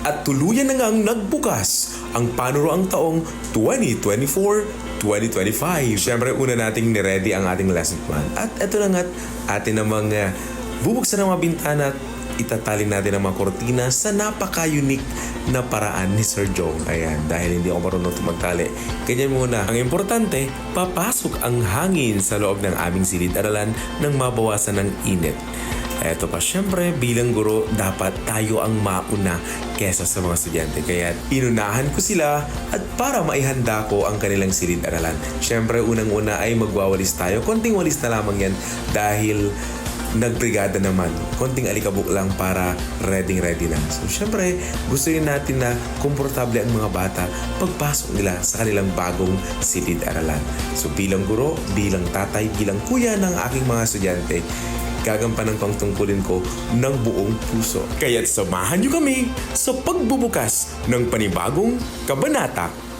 At tuluyan na ngang nagbukas ang panuroang taong 2024-2025. Siyempre, una nating niready ang ating lesson plan. At ito na nga't atin namang bubuksan ang mga bintana at itatali natin ang mga kortina sa napaka-unique na paraan ni Sir Joe. Ayan, dahil hindi ako marunong magtali. Ganyan muna. Ang importante, papasok ang hangin sa loob ng aming silid-aralan nang mabawasan ng init. Eto pa, syempre, bilang guro, dapat tayo ang mauna kesa sa mga estudyante. Kaya inunahan ko sila at para maihanda ko ang kanilang silid-aralan. Syempre, unang-una ay magwawalis tayo. Konting walis na lamang yan dahil nagbrigada naman. Konting alikabok lang para ready na. So, syempre, gusto rin natin na komportable ang mga bata pagpasok nila sa kanilang bagong silid-aralan. So, bilang guro, bilang tatay, bilang kuya ng aking mga estudyante, gagampanan ko ang tungkulin ko ng buong puso. Kaya't samahan niyo kami sa pagbubukas ng panibagong kabanata